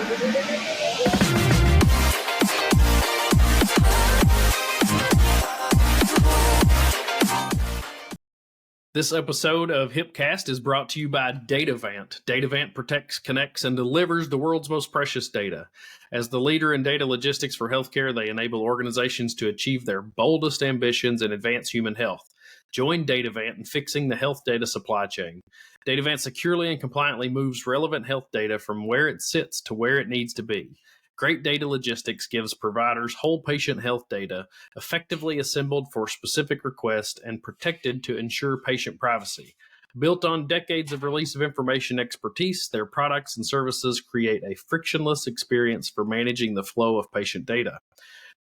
This episode of HIPcast is brought to you by Datavant. Datavant protects, connects, and delivers the world's most precious data. As the leader in data logistics for healthcare, they enable organizations to achieve their boldest ambitions and advance human health. Join Datavant in fixing the health data supply chain. Datavant securely and compliantly moves relevant health data from where it sits to where it needs to be. Great data logistics gives providers whole patient health data, effectively assembled for specific requests and protected to ensure patient privacy. Built on decades of release of information expertise, their products and services create a frictionless experience for managing the flow of patient data.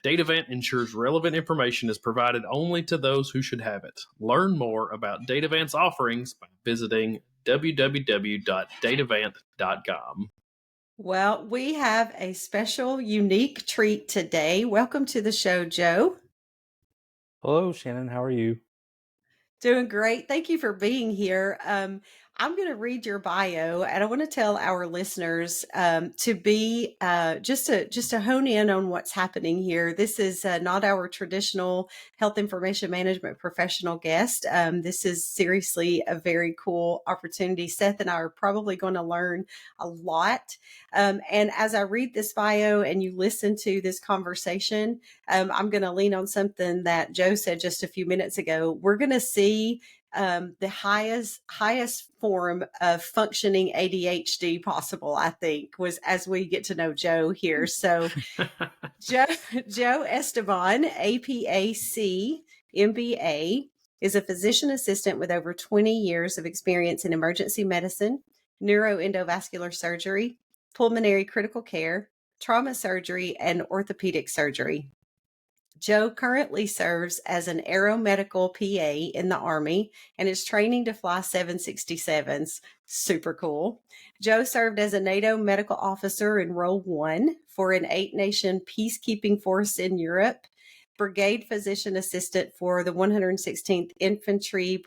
Datavant ensures relevant information is provided only to those who should have it. Learn more about Datavant's offerings by visiting www.datavant.com. Well, we have a special, unique treat today. Welcome to the show, Joe. Hello, Shannon. How are you? Doing great. Thank you for being here. I'm going to read your bio, and I want to tell our listeners to be just to hone in on what's happening here. This is not our traditional health information management professional guest. This is seriously a very cool opportunity. Seth and I are probably going to learn a lot. And as I read this bio and you listen to this conversation, I'm going to lean on something that Joe said just a few minutes ago. We're going to see the highest form of functioning ADHD possible, I think, was as we get to know Joe here. So Joe Esteban, APAC, MBA, is a physician assistant with over 20 years of experience in emergency medicine, neuro-endovascular surgery, pulmonary critical care, trauma surgery, and orthopedic surgery. Joe currently serves as an aeromedical PA in the Army and is training to fly 767s. Super cool. Joe served as a NATO medical officer in Role 1 for an 8-nation peacekeeping force in Europe, brigade physician assistant for the 116th Infantry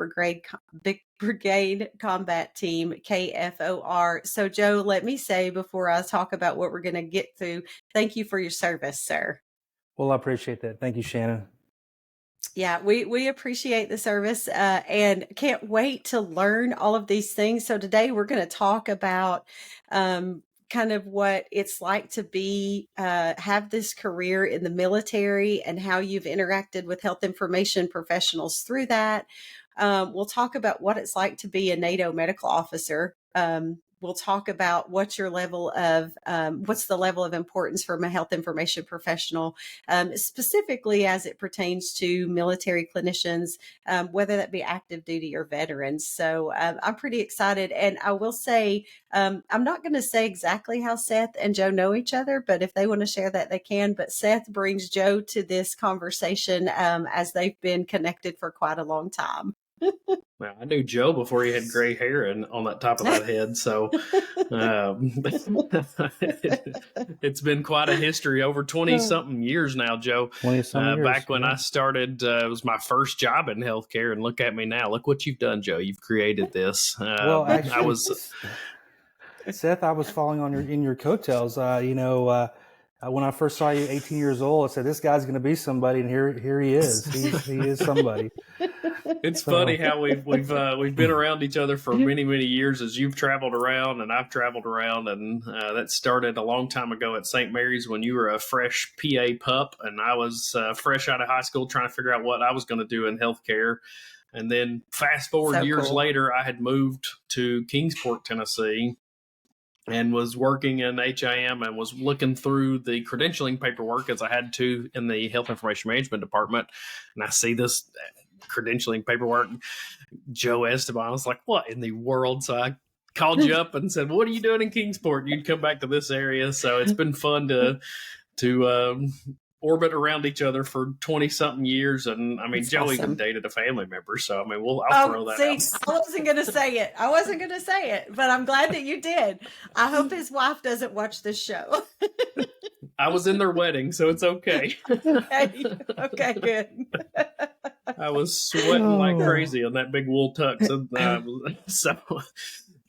Brigade Combat Team, KFOR. So, Joe, let me say before I talk about what we're going to get through, thank you for your service, sir. Well, I appreciate that. Thank you, Shannon. Yeah, we appreciate the service and can't wait to learn all of these things. So today we're going to talk about kind of what it's like to be have this career in the military and how you've interacted with health information professionals through that. We'll talk about what it's like to be a NATO medical officer. We'll talk about what's the level of importance from a health information professional, specifically as it pertains to military clinicians, whether that be active duty or veterans. So I'm pretty excited. And I will say, I'm not going to say exactly how Seth and Joe know each other, but if they want to share that, they can. But Seth brings Joe to this conversation as they've been connected for quite a long time. Well, I knew Joe before he had gray hair and on that top of that head, so it's been quite a history. Over 20-something years now, Joe. 20-something years. Back when I started, it was my first job in healthcare, and look at me now. Look what you've done, Joe. You've created this. Well, actually, Seth, I was following in your coattails. When I first saw you 18 years old, I said, this guy's going to be somebody, and here he is. He is somebody. It's funny how we've been around each other for many, many years as you've traveled around and I've traveled around. And that started a long time ago at St. Mary's when you were a fresh PA pup and I was fresh out of high school trying to figure out what I was going to do in healthcare. And then fast forward years later, I had moved to Kingsport, Tennessee, and was working in HIM and was looking through the credentialing paperwork as I had to in the health information management department. And I see this credentialing paperwork, Joe Esteban. I was like, what in the world? So I called you up and said, what are you doing in Kingsport? You'd come back to this area. So it's been fun to orbit around each other for 20-something years. And I mean, That's Joe awesome. even dated a family member. So, I mean, I'll throw that out. I wasn't going to say it, but I'm glad that you did. I hope his wife doesn't watch this show. I was in their wedding, so it's okay. Okay, good. I was sweating like crazy on that big wool tux.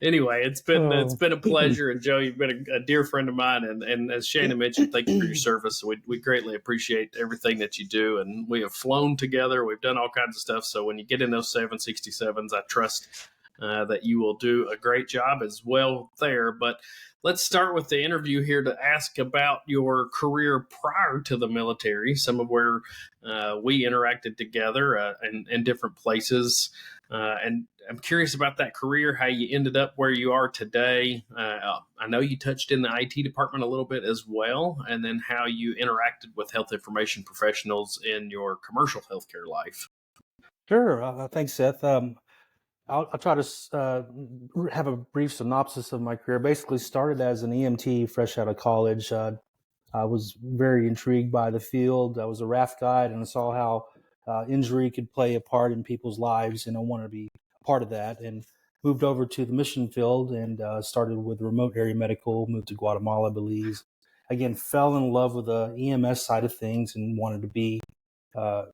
Anyway, it's been Oh. a pleasure, and Joe, you've been a dear friend of mine, and as Shannan mentioned, thank you for your service. We greatly appreciate everything that you do, and we have flown together. We've done all kinds of stuff. So when you get in those 767s, I trust that you will do a great job as well there. But let's start with the interview here to ask about your career prior to the military, some of where we interacted together in different places. And I'm curious about that career, how you ended up where you are today. I know you touched in the IT department a little bit as well, and then how you interacted with health information professionals in your commercial healthcare life. Sure. Thanks, Seth. I'll try to have a brief synopsis of my career. Basically, started as an EMT fresh out of college. I was very intrigued by the field. I was a RAF guide and I saw how injury could play a part in people's lives, and I wanted to be a part of that. And moved over to the mission field and started with remote area medical. Moved to Guatemala, Belize. Again, fell in love with the EMS side of things and wanted to be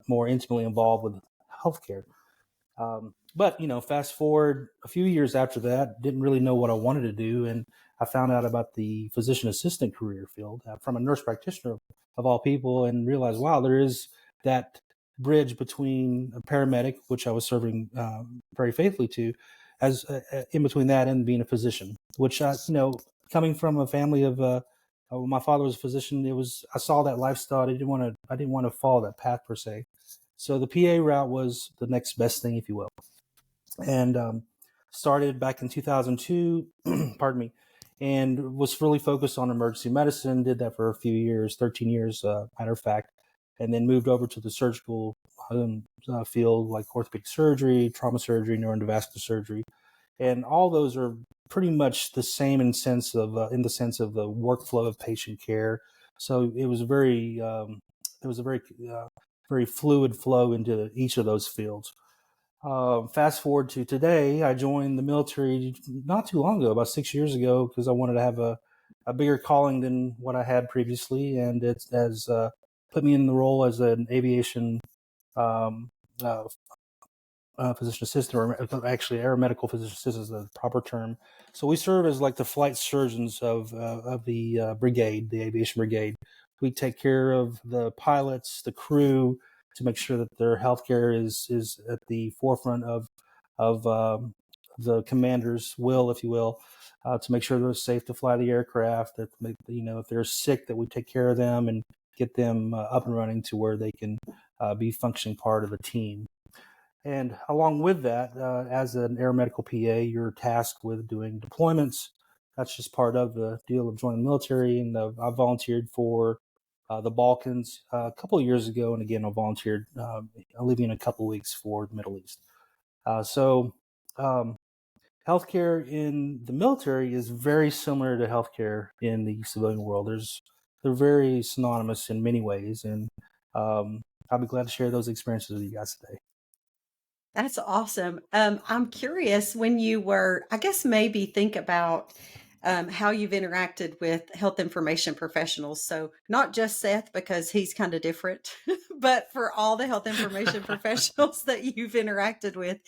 more intimately involved with healthcare. But, fast forward a few years after that, didn't really know what I wanted to do. And I found out about the physician assistant career field from a nurse practitioner of all people, and realized, wow, there is that bridge between a paramedic, which I was serving very faithfully to, as in between that and being a physician, which, coming from a family of, my father was a physician. I saw that lifestyle. I didn't want to follow that path per se. So the PA route was the next best thing, if you will. And started back in 2002, pardon me, and was really focused on emergency medicine. Did that for a few years, 13 years, matter of fact, and then moved over to the surgical field, like orthopedic surgery, trauma surgery, neuro-endovascular surgery, and all those are pretty much the same in the sense of the workflow of patient care. So it was a very very fluid flow into each of those fields. Fast forward to today, I joined the military not too long ago, about 6 years ago, because I wanted to have a bigger calling than what I had previously, and it has put me in the role as an aviation um, physician assistant, or actually aeromedical physician assistant is the proper term. So we serve as like the flight surgeons of the brigade, the aviation brigade. We take care of the pilots, the crew, to make sure that their healthcare is at the forefront of the commander's will, if you will, to make sure they're safe to fly the aircraft. That if they're sick, that we take care of them and get them up and running to where they can be functioning part of the team. And along with that, as an aeromedical PA, you're tasked with doing deployments. That's just part of the deal of joining the military. And I volunteered for the Balkans a couple of years ago. And again, I volunteered leaving in a couple of weeks for the Middle East. So healthcare in the military is very similar to healthcare in the civilian world. They're very synonymous in many ways. And I'll be glad to share those experiences with you guys today. That's awesome. I'm curious, when you were, I guess maybe think about how you've interacted with health information professionals. So not just Seth, because he's kind of different, but for all the health information professionals that you've interacted with.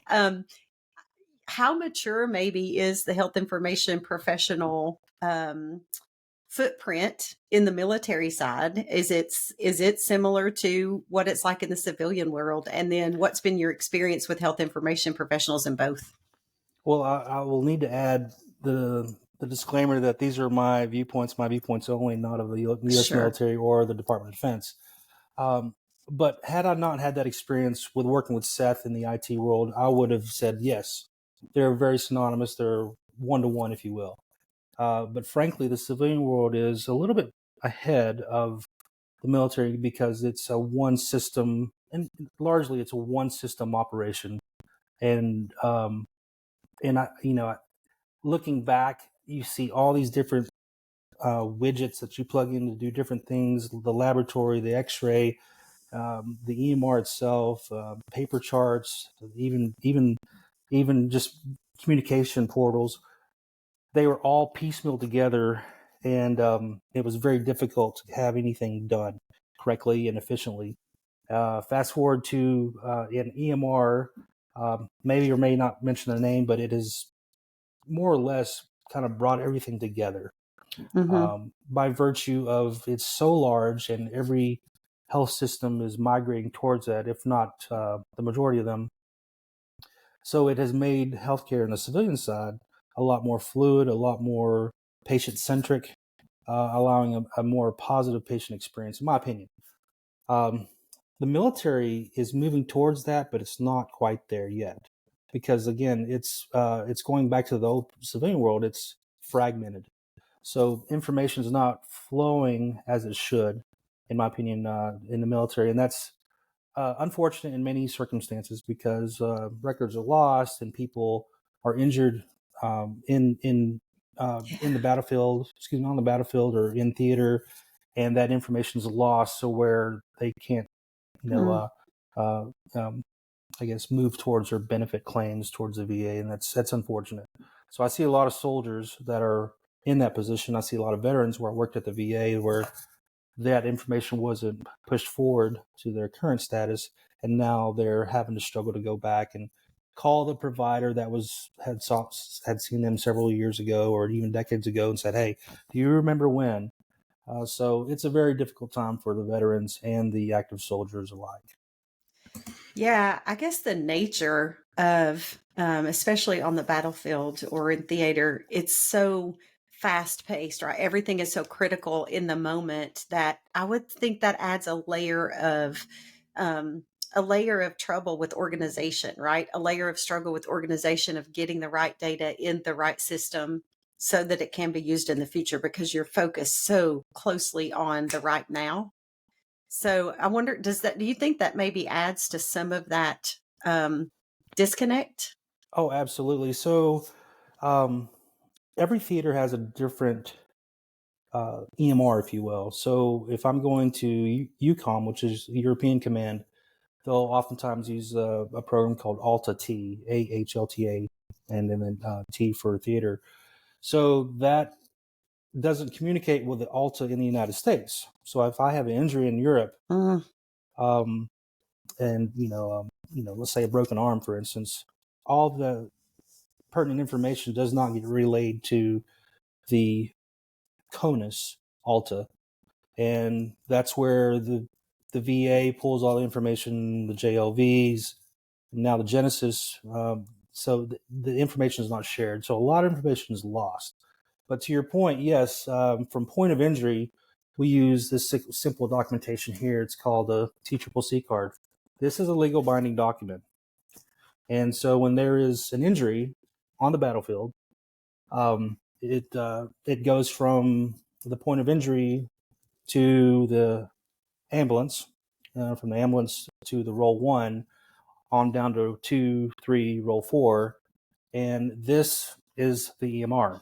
How mature maybe is the health information professional footprint in the military side? Is it similar to what it's like in the civilian world? And then what's been your experience with health information professionals in both? Well, I will need to add the disclaimer that these are my viewpoints only, not of the U.S. Sure. military or the Department of Defense. But had I not had that experience with working with Seth in the IT world, I would have said yes. They're very synonymous. They're one-to-one, if you will. But frankly, the civilian world is a little bit ahead of the military because it's a one system, and largely it's a one system operation. And looking back, you see all these different widgets that you plug in to do different things: the laboratory, the X-ray, the EMR itself, paper charts, even just communication portals. They were all piecemeal together, and it was very difficult to have anything done correctly and efficiently. Fast forward to an EMR, maybe or may not mention the name, but it is more or less kind of brought everything together by virtue of it's so large and every health system is migrating towards that, if not the majority of them. So it has made healthcare on the civilian side a lot more fluid, a lot more patient-centric, allowing a more positive patient experience, in my opinion. The military is moving towards that, but it's not quite there yet. Because again, it's going back to the old civilian world. It's fragmented, so information is not flowing as it should, in my opinion, in the military, and that's unfortunate in many circumstances because records are lost and people are injured in the battlefield, on the battlefield or in theater, and that information is lost. So where they can't, I guess, move towards or benefit claims towards the VA, and that's unfortunate. So I see a lot of soldiers that are in that position. I see a lot of veterans where I worked at the VA where that information wasn't pushed forward to their current status, and now they're having to struggle to go back and call the provider that had seen them several years ago or even decades ago and said, "Hey, do you remember when?" So it's a very difficult time for the veterans and the active soldiers alike. Yeah, I guess the nature of, especially on the battlefield or in theater, it's so fast paced, right? Everything is so critical in the moment that I would think that adds a layer of trouble with organization, right? A layer of struggle with organization of getting the right data in the right system so that it can be used in the future because you're focused so closely on the right now. So I wonder, do you think that maybe adds to some of that disconnect? Oh, absolutely. So every theater has a different EMR, if you will. So if I'm going to EUCOM, which is European Command, they'll oftentimes use a program called AHLTA, AHLTA, and then T for theater. So that doesn't communicate with the ALTA in the United States. So if I have an injury in Europe, and let's say a broken arm, for instance, all the pertinent information does not get relayed to the CONUS ALTA, and that's where the VA pulls all the information, the JLVs, now the Genesis. So the information is not shared. So a lot of information is lost. But to your point, yes, from point of injury, we use this simple documentation here. It's called a TCCC card. This is a legal binding document. And so when there is an injury on the battlefield, it goes from the point of injury to the ambulance, from the ambulance to the roll 1, on down to 2, 3, roll 4, and this is the EMR.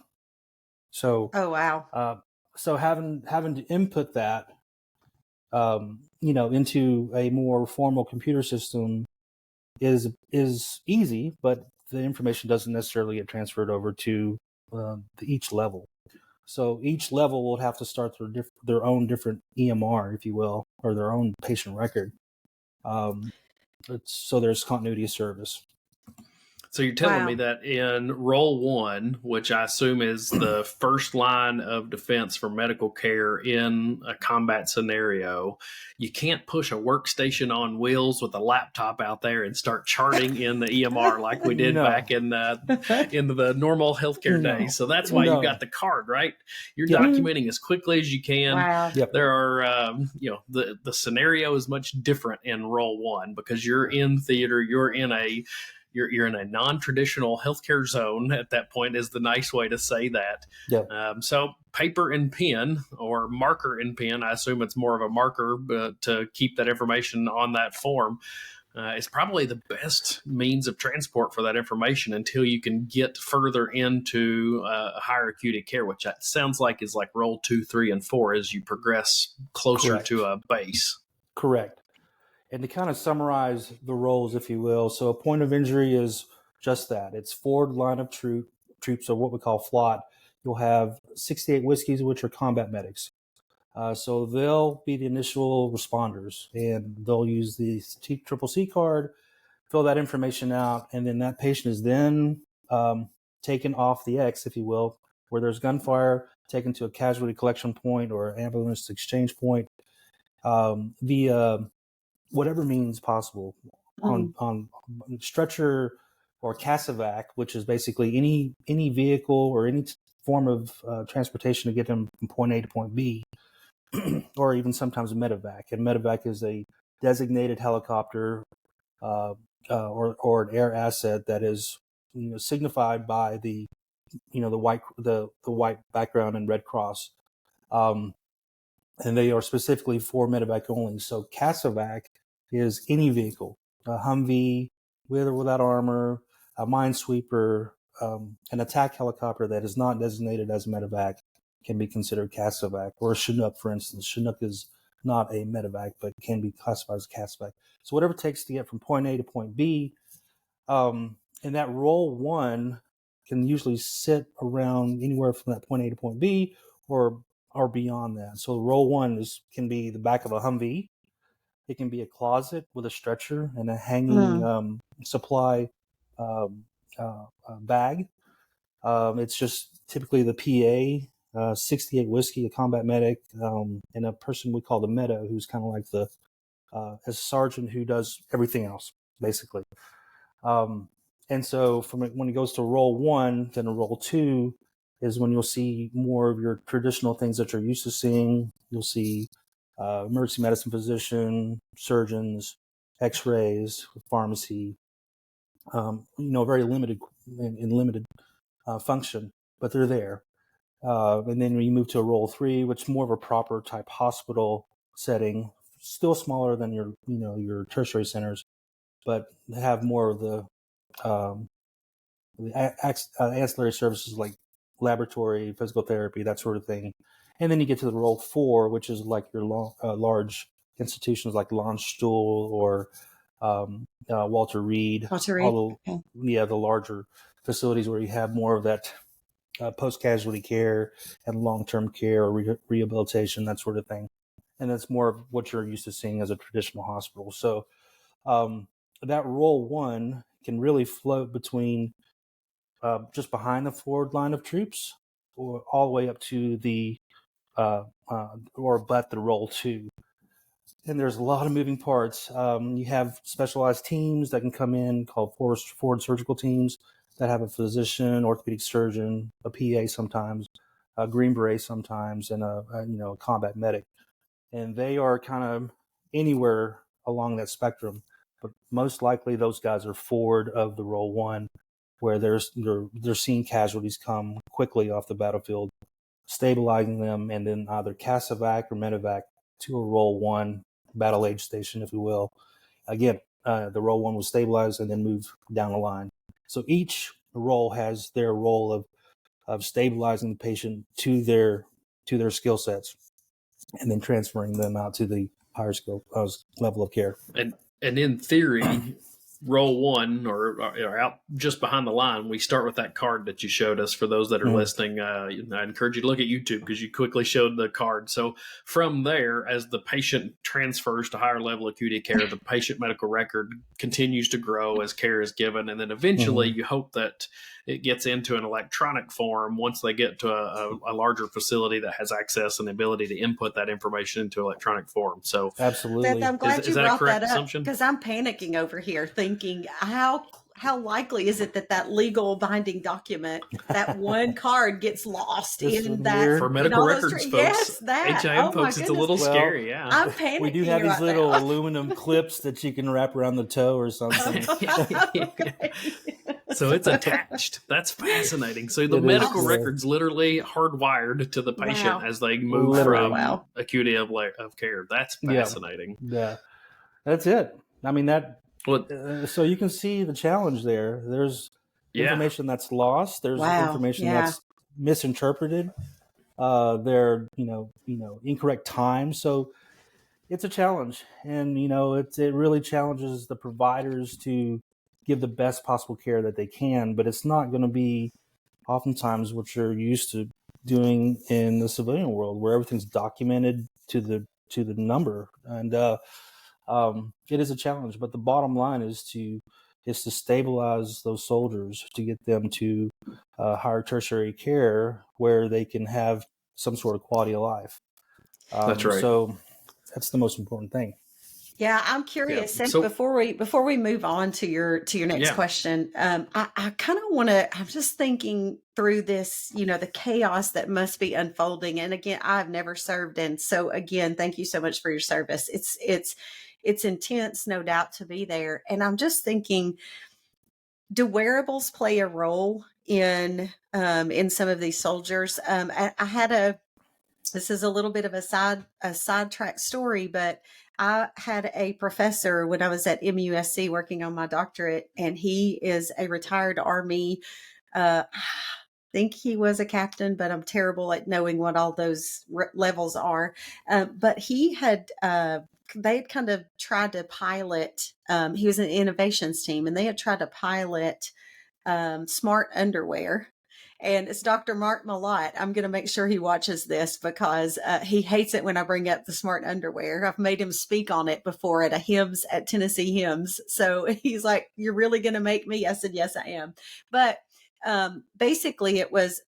So, oh wow! So having to input that, into a more formal computer system is easy, but the information doesn't necessarily get transferred over to each level. So each level will have to start their own different EMR, if you will, or their own patient record. So there's continuity of service. So you're telling me that in Role 1, which I assume is the first line of defense for medical care in a combat scenario, you can't push a workstation on wheels with a laptop out there and start charting in the EMR like we did back in the normal healthcare days. So that's why you got the card, right? You're documenting as quickly as you can. Wow. Yep. There are, the scenario is much different in Role 1 because you're in theater, you're in a non-traditional healthcare zone at that point is the nice way to say that. Yep. So paper and pen, or marker and pen, I assume it's more of a marker to keep that information on that form, is probably the best means of transport for that information until you can get further into higher acuity care, which that sounds like is like Role 2, 3, and 4 as you progress closer to a base. Correct. And to kind of summarize the roles, if you will, so a point of injury is just that. It's forward line of troops, or what we call FLOT. You'll have 68 whiskeys, which are combat medics. So they'll be the initial responders, and they'll use the CCC card, fill that information out, and then that patient is then taken off the X, if you will, where there's gunfire, taken to a casualty collection point or ambulance exchange point via whatever means possible on stretcher or casevac, which is basically any vehicle or any form of transportation to get them from point A to point B, or even sometimes a medevac. And medevac is a designated helicopter or an air asset that is signified by the white background and red cross, and they are specifically for medevac only. So casevac is any vehicle, a Humvee with or without armor, a minesweeper, an attack helicopter that is not designated as medevac can be considered casevac, or a Chinook, for instance. Chinook is not a medevac, but can be classified as casevac. So whatever it takes to get from point A to point B, and that role 1 can usually sit around anywhere from that point A to point B or beyond that. So role 1 can be the back of a Humvee. It can be a closet with a stretcher and a hanging supply bag. It's just typically the PA, 68 whiskey, a combat medic, and a person we call the meta, who's kind of like the a sergeant who does everything else, basically. And so when it goes to role 1, then a role 2 is when you'll see more of your traditional things that you're used to seeing. You'll see emergency medicine physician, surgeons, x-rays, pharmacy, very limited function, but they're there. And then when you move to a role 3, which is more of a proper type hospital setting, still smaller than your tertiary centers, but have more of the ancillary services like laboratory, physical therapy, that sort of thing. And then you get to the role 4, which is like your large institutions like Landstuhl or Walter Reed. The larger facilities where you have more of that post-casualty care and long-term care or rehabilitation, that sort of thing. And that's more of what you're used to seeing as a traditional hospital. So that role 1 can really float between just behind the forward line of troops or all the way up to the the role 2. And there's a lot of moving parts. You have specialized teams that can come in called forward surgical teams that have a physician, orthopedic surgeon, a PA sometimes, a Green Beret sometimes, and a combat medic. And they are kind of anywhere along that spectrum. But most likely those guys are forward of the role 1, where they're seeing casualties come quickly off the battlefield, stabilizing them, and then either casevac or medevac to a role 1 battle age station, if you will. Again, the role 1 will stabilize and then move down the line. So each role has their role of stabilizing the patient to their skill sets, and then transferring them out to the higher skill level of care. And in theory, role 1 or out just behind the line, we start with that card that you showed us. For those that are listening, I encourage you to look at YouTube because you quickly showed the card. So from there, as the patient transfers to higher level acuity care, the patient medical record continues to grow as care is given. And then eventually you hope that it gets into an electronic form once they get to a larger facility that has access and the ability to input that information into electronic form. So absolutely. I'm glad you brought that up, assumption? Because I'm panicking over here thinking how likely is it that legal binding document, that one card gets lost in that for medical records folks? Yes, that HIM folks, it's a little scary. Yeah, I'm panicking. We do have these little now. aluminum clips that you can wrap around the toe or something. Okay. So it's attached. That's fascinating. So the medical record's literally hardwired to the patient as they move from acuity of care. That's fascinating. Yeah. That's it. I mean, so you can see the challenge there. There's information that's lost. There's information that's misinterpreted. They're, incorrect time. So it's a challenge. And, it really challenges the providers to give the best possible care that they can, but it's not going to be oftentimes what you're used to doing in the civilian world, where everything's documented to the number. And it is a challenge, but the bottom line is to is to stabilize those soldiers to get them to higher tertiary care where they can have some sort of quality of life. That's right. So that's the most important thing. Yeah, I'm curious. Seth, So before we move on to your next question, I kind of want to. I'm just thinking through this, the chaos that must be unfolding. And again, I've never served, and so again, thank you so much for your service. It's intense, no doubt, to be there. And I'm just thinking, do wearables play a role in some of these soldiers? I had this is a little bit of a sidetrack story, but I had a professor when I was at MUSC working on my doctorate, and he is a retired Army. I think he was a captain, but I'm terrible at knowing what all those levels are. But he had, they had kind of tried to pilot, he was in the innovations team, and they had tried to pilot smart underwear. And it's Dr. Mark Malott. I'm going to make sure he watches this because he hates it when I bring up the smart underwear. I've made him speak on it before at at Tennessee Hymns. So he's like, "You're really going to make me?" I said, "Yes, I am." But basically it was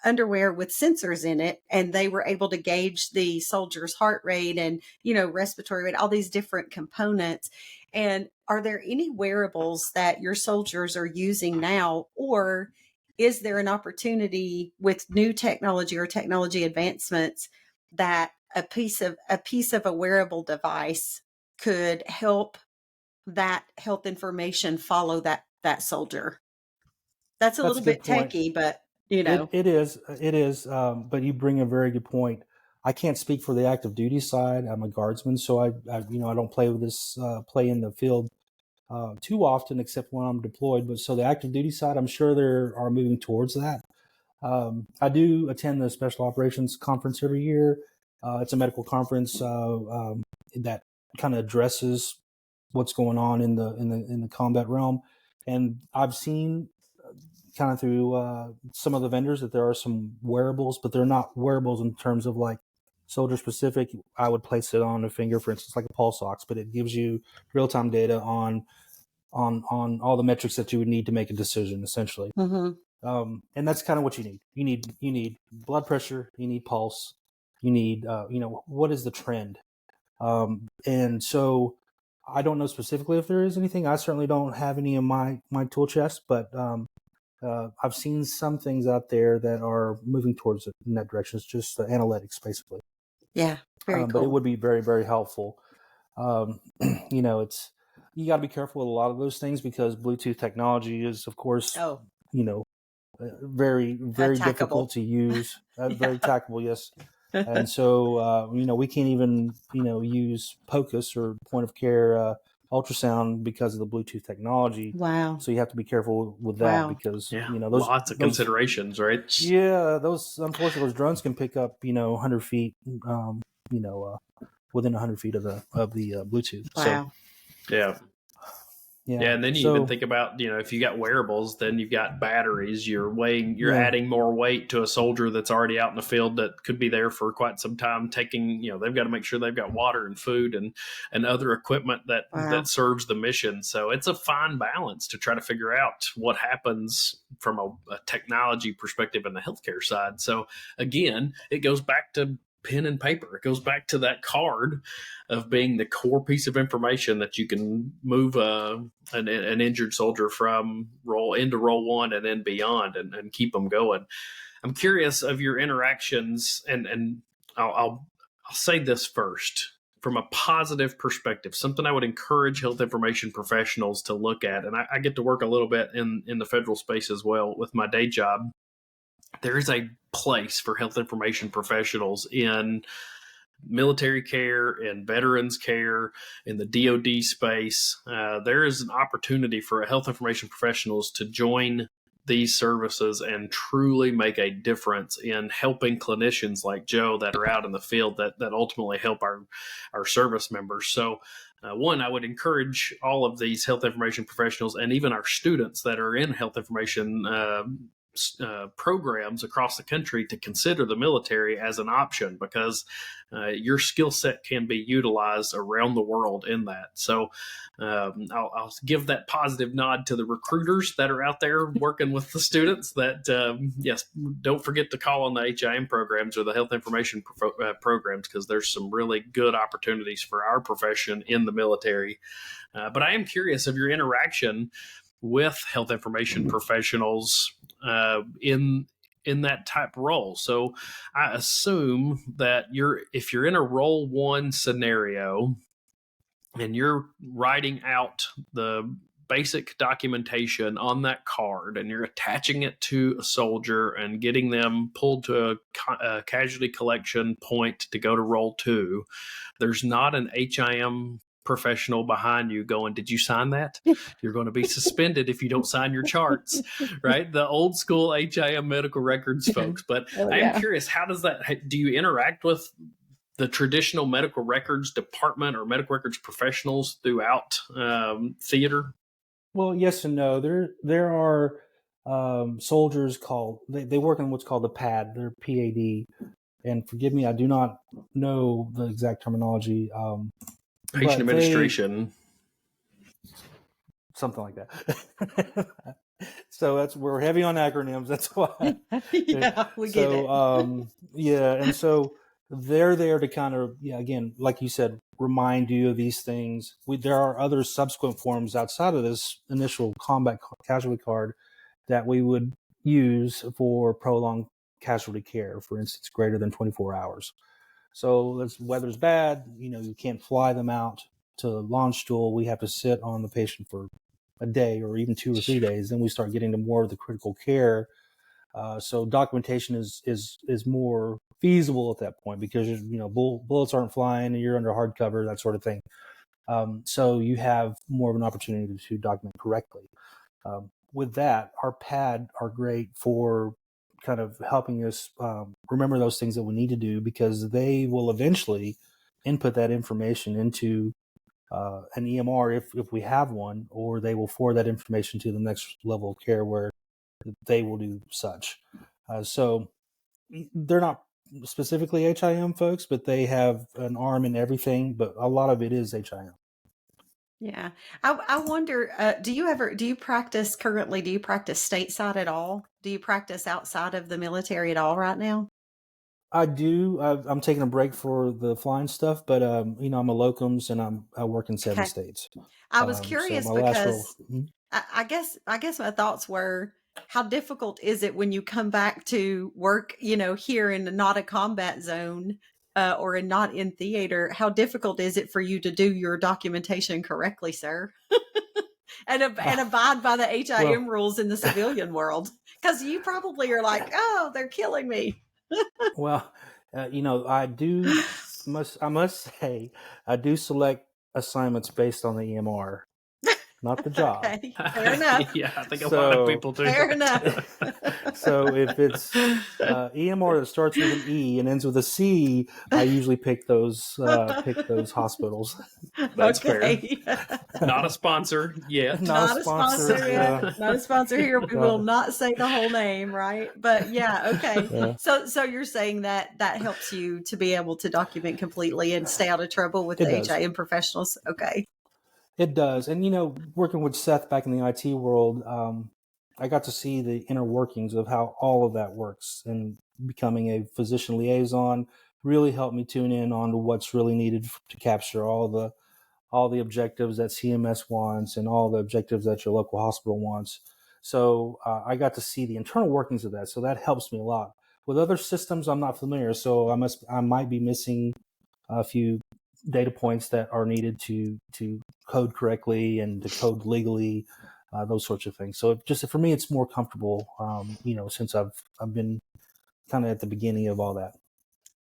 underwear with sensors in it, and they were able to gauge the soldier's heart rate and, respiratory rate, all these different components. And are there any wearables that your soldiers are using now, or is there an opportunity with new technology or technology advancements that a piece of a wearable device could help that health information follow that soldier? That's a That's a little good bit point. techy, but It is. But you bring a very good point. I can't speak for the active duty side. I'm a guardsman, so I don't play with this, play in the field too often, except when I'm deployed. But so the active duty side, I'm sure they are moving towards that. I do attend the Special Operations Conference every year. It's a medical conference that kind of addresses what's going on in the combat realm, and I've seen kind of through some of the vendors that there are some wearables, but they're not wearables in terms of like soldier specific. I would place it on a finger, for instance, like a pulse ox, but it gives you real time data on all the metrics that you would need to make a decision, essentially. And that's kind of what you need. You need blood pressure, you need pulse, you need what is the trend. And so I don't know specifically if there is anything. I certainly don't have any in my tool chest, but I've seen some things out there that are moving towards it in that direction. It's just analytics, basically. Yeah, very cool. But it would be very, very helpful. It's you got to be careful with a lot of those things because Bluetooth technology is, of course, very, very difficult to use. Very attackable, yes. And so, we can't even, use POCUS or point of care ultrasound because of the Bluetooth technology. Wow. So you have to be careful with that because, those lots of considerations, right? Yeah, unfortunately, those drones can pick up, 100 feet, within 100 feet of the Bluetooth. Wow. So, yeah, and then you even think about, if you got wearables, then you've got batteries. You're adding more weight to a soldier that's already out in the field that could be there for quite some time. They've got to make sure they've got water and food and other equipment that serves the mission. So it's a fine balance to try to figure out what happens from a technology perspective in the healthcare side. So again, it goes back to pen and paper. It goes back to that card of being the core piece of information that you can move an injured soldier from role one and then beyond and keep them going. I'm curious of your interactions, and I'll say this first from a positive perspective, something I would encourage health information professionals to look at. And I get to work a little bit in the federal space as well with my day job. There is a place for health information professionals in military care and veterans care in the DoD space. There is an opportunity for health information professionals to join these services and truly make a difference in helping clinicians like Joe that are out in the field that ultimately help our service members. So one, I would encourage all of these health information professionals and even our students that are in health information programs across the country to consider the military as an option, because your skill set can be utilized around the world in that. So I'll give that positive nod to the recruiters that are out there working with the students that, yes, don't forget to call on the HIM programs or the health information programs, because there's some really good opportunities for our profession in the military. But I am curious of your interaction with health information professionals in that type role. So I assume that if you're in a role one scenario and you're writing out the basic documentation on that card and you're attaching it to a soldier and getting them pulled to a casualty collection point to go to role two, there's not an HIM professional behind you going, did you sign that? You're going to be suspended if you don't sign your charts, right? The old school HIM medical records folks. But I am curious, how does that, do you interact with the traditional medical records department or medical records professionals throughout theater? Well, yes and no. There are soldiers called, they work in what's called the PAD, they're PAD. And forgive me, I do not know the exact terminology. Patient administration. Something like that. So we're heavy on acronyms. That's why. Yeah, we get it. Yeah. And so they're there to kind of, again, like you said, remind you of these things. There are other subsequent forms outside of this initial combat casualty card that we would use for prolonged casualty care, for instance, greater than 24 hours. So weather's bad, you can't fly them out to launch stool. We have to sit on the patient for a day or even 2 or 3 days. Then we start getting to more of the critical care. So documentation is more feasible at that point because, bullets aren't flying and you're under hard cover, that sort of thing. So you have more of an opportunity to document correctly. With that, our PAD are great for kind of helping us remember those things that we need to do, because they will eventually input that information into an EMR if we have one, or they will forward that information to the next level of care where they will do such. So they're not specifically HIM folks, but they have an arm in everything, but a lot of it is HIM. Yeah. I wonder, do you practice stateside at all? Do you practice outside of the military at all right now? I do. I'm taking a break for the flying stuff, but I'm a locums and I work in 7 states. I was curious so because I guess my thoughts were, how difficult is it when you come back to work, here in not a combat zone or not in theater? How difficult is it for you to do your documentation correctly, sir? and abide by the HIM rules in the civilian world? Because you probably are like, oh, they're killing me. Well, I must say, I do select assignments based on the EMR, not the job. Okay, fair enough. Yeah, I think a lot of people do. Fair enough. So if it's EMR that starts with an E and ends with a C, I usually pick those hospitals. That's fair. Not a sponsor yet. Not a sponsor yet. Not a sponsor here. We will not say the whole name, right? But yeah, okay. Yeah. So you're saying that helps you to be able to document completely and stay out of trouble with the HIM professionals. Okay. It does. And, working with Seth back in the IT world, I got to see the inner workings of how all of that works, and becoming a physician liaison really helped me tune in on to what's really needed to capture all the objectives that CMS wants and all the objectives that your local hospital wants. So I got to see the internal workings of that. So that helps me a lot. With other systems, I'm not familiar. So I might be missing a few data points that are needed to code correctly and to code legally, those sorts of things. So just for me, it's more comfortable, since I've been kind of at the beginning of all that.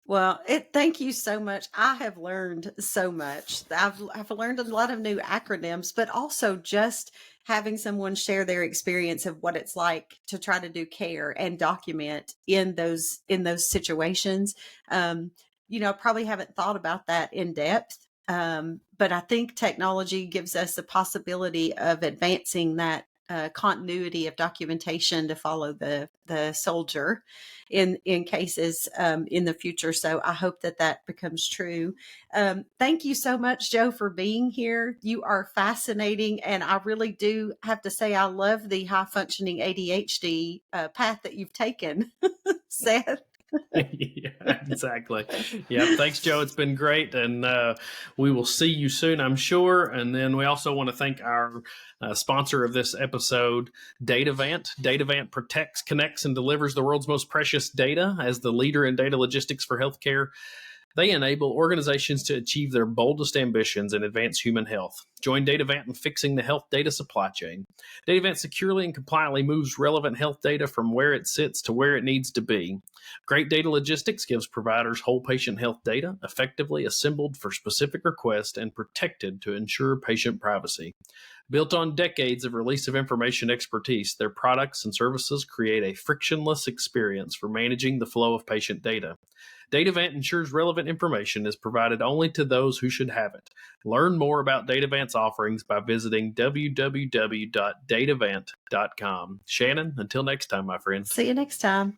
Well, thank you so much. I have learned so much. I've learned a lot of new acronyms, but also just having someone share their experience of what it's like to try to do care and document in those situations. I probably haven't thought about that in depth. But I think technology gives us the possibility of advancing that continuity of documentation to follow the soldier in cases in the future. So I hope that becomes true. Thank you so much, Joe, for being here. You are fascinating, and I really do have to say I love the high functioning ADHD path that you've taken, Seth. Yeah, exactly. Yeah. Thanks, Joe. It's been great. And we will see you soon, I'm sure. And then we also want to thank our sponsor of this episode, Datavant. Datavant protects, connects, and delivers the world's most precious data. As the leader in data logistics for healthcare, they enable organizations to achieve their boldest ambitions and advance human health. Join Datavant in fixing the health data supply chain. Datavant securely and compliantly moves relevant health data from where it sits to where it needs to be. Great data logistics gives providers whole patient health data effectively assembled for specific requests and protected to ensure patient privacy. Built on decades of release of information expertise, their products and services create a frictionless experience for managing the flow of patient data. Datavant ensures relevant information is provided only to those who should have it. Learn more about Datavant's offerings by visiting www.datavant.com. Shannan, until next time, my friend. See you next time.